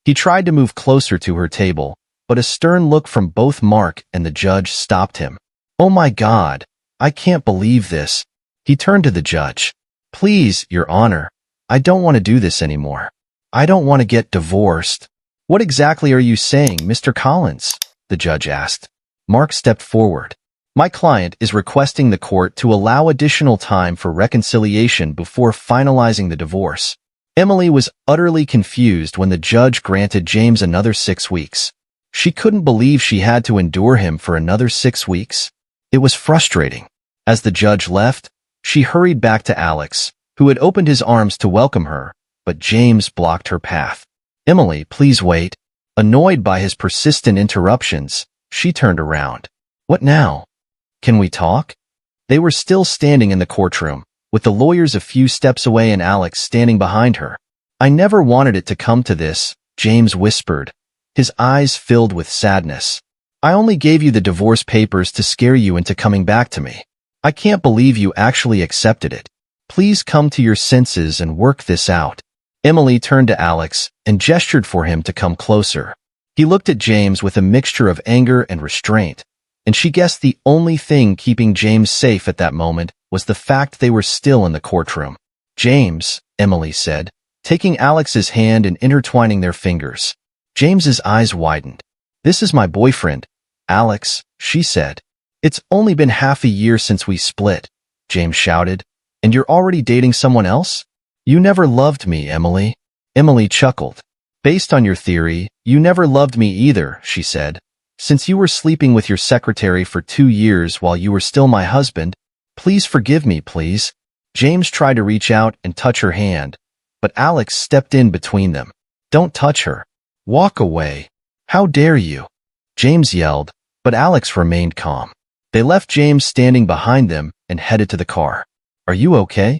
He tried to move closer to her table, but a stern look from both Mark and the judge stopped him. Oh my God, I can't believe this. He turned to the judge. Please, Your Honor, I don't want to do this anymore. I don't want to get divorced. What exactly are you saying, Mr. Collins? The judge asked. Mark stepped forward. My client is requesting the court to allow additional time for reconciliation before finalizing the divorce. Emily was utterly confused when the judge granted James another 6 weeks. She couldn't believe she had to endure him for another 6 weeks. It was frustrating. As the judge left, she hurried back to Alex, who had opened his arms to welcome her, but James blocked her path. Emily, please wait. Annoyed by his persistent interruptions, she turned around. What now? Can we talk? They were still standing in the courtroom, with the lawyers a few steps away and Alex standing behind her. I never wanted it to come to this, James whispered, his eyes filled with sadness. I only gave you the divorce papers to scare you into coming back to me. I can't believe you actually accepted it. Please come to your senses and work this out. Emily turned to Alex and gestured for him to come closer. He looked at James with a mixture of anger and restraint, and she guessed the only thing keeping James safe at that moment was the fact they were still in the courtroom. James, Emily said, taking Alex's hand and intertwining their fingers. James's eyes widened. This is my boyfriend, Alex, she said. It's only been half a year since we split, James shouted. And you're already dating someone else? You never loved me, Emily. Emily chuckled. Based on your theory, you never loved me either, she said. Since you were sleeping with your secretary for 2 years while you were still my husband, please forgive me, please. James tried to reach out and touch her hand, but Alex stepped in between them. Don't touch her. Walk away. How dare you? James yelled, but Alex remained calm. They left James standing behind them and headed to the car. Are you okay?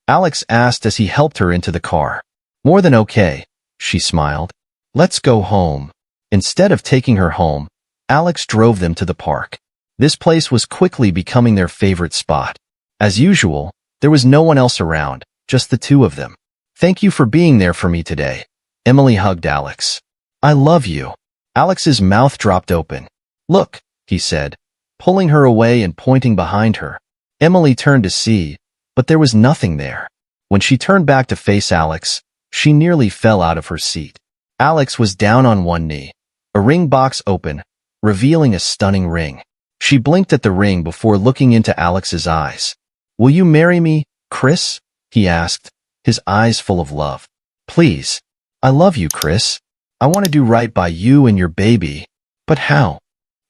Alex asked as he helped her into the car. More than okay, she smiled. Let's go home. Instead of taking her home, Alex drove them to the park. This place was quickly becoming their favorite spot. As usual, there was no one else around, just the two of them. Thank you for being there for me today. Emily hugged Alex. I love you. Alex's mouth dropped open. Look, he said, pulling her away and pointing behind her. Emily turned to see, but there was nothing there. When she turned back to face Alex, she nearly fell out of her seat. Alex was down on one knee, a ring box open, revealing a stunning ring. She blinked at the ring before looking into Alex's eyes. Will you marry me, Chris? He asked, his eyes full of love. Please. I love you, Chris. I want to do right by you and your baby. But how?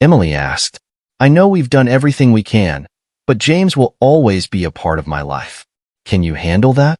Emily asked. I know we've done everything we can, but James will always be a part of my life. Can you handle that?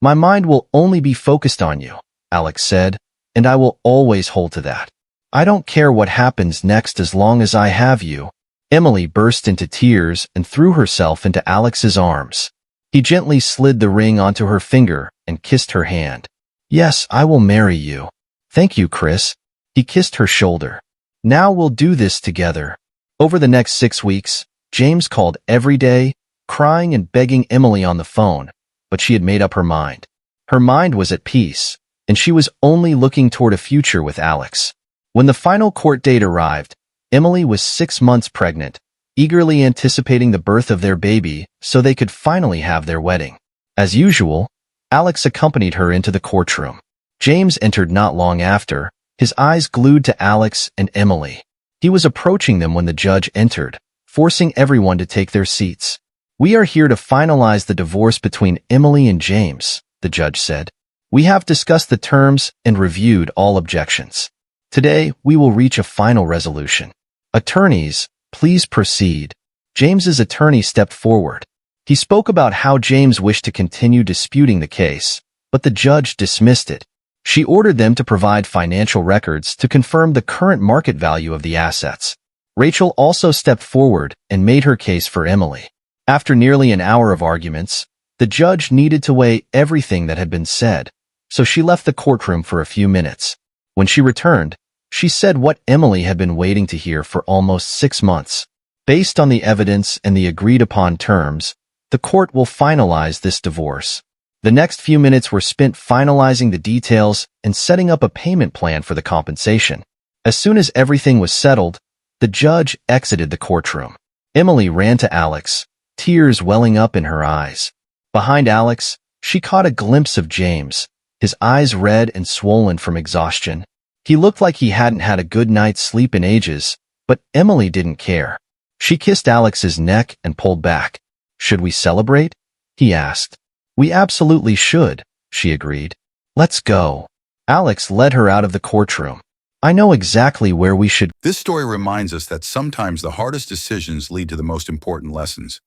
My mind will only be focused on you, Alex said, and I will always hold to that. I don't care what happens next as long as I have you. Emily burst into tears and threw herself into Alex's arms. He gently slid the ring onto her finger and kissed her hand. Yes, I will marry you. Thank you, Chris. He kissed her shoulder. Now we'll do this together. Over the next 6 weeks, James called every day, crying and begging Emily on the phone, but she had made up her mind. Her mind was at peace, and she was only looking toward a future with Alex. When the final court date arrived, Emily was 6 months pregnant, eagerly anticipating the birth of their baby so they could finally have their wedding. As usual, Alex accompanied her into the courtroom. James entered not long after, his eyes glued to Alex and Emily. He was approaching them when the judge entered, forcing everyone to take their seats. "We are here to finalize the divorce between Emily and James," the judge said. "We have discussed the terms and reviewed all objections. Today, we will reach a final resolution. Attorneys, please proceed." James's attorney stepped forward. He spoke about how James wished to continue disputing the case, but the judge dismissed it. She ordered them to provide financial records to confirm the current market value of the assets. Rachel also stepped forward and made her case for Emily. After nearly an hour of arguments, the judge needed to weigh everything that had been said, so she left the courtroom for a few minutes. When she returned, she said what Emily had been waiting to hear for almost 6 months. "Based on the evidence and the agreed-upon terms, the court will finalize this divorce." The next few minutes were spent finalizing the details and setting up a payment plan for the compensation. As soon as everything was settled, the judge exited the courtroom. Emily ran to Alex, tears welling up in her eyes. Behind Alex, she caught a glimpse of James, his eyes red and swollen from exhaustion. He looked like he hadn't had a good night's sleep in ages, but Emily didn't care. She kissed Alex's neck and pulled back. "Should we celebrate?" he asked. "We absolutely should," she agreed. "Let's go." Alex led her out of the courtroom. "I know exactly where we should." This story reminds us that sometimes the hardest decisions lead to the most important lessons.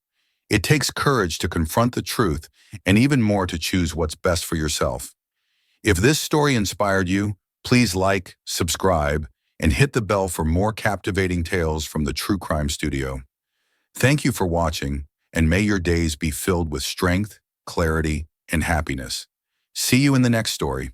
It takes courage to confront the truth and even more to choose what's best for yourself. If this story inspired you, please like, subscribe, and hit the bell for more captivating tales from the True Crime Studio. Thank you for watching, and may your days be filled with strength, clarity, and happiness. See you in the next story.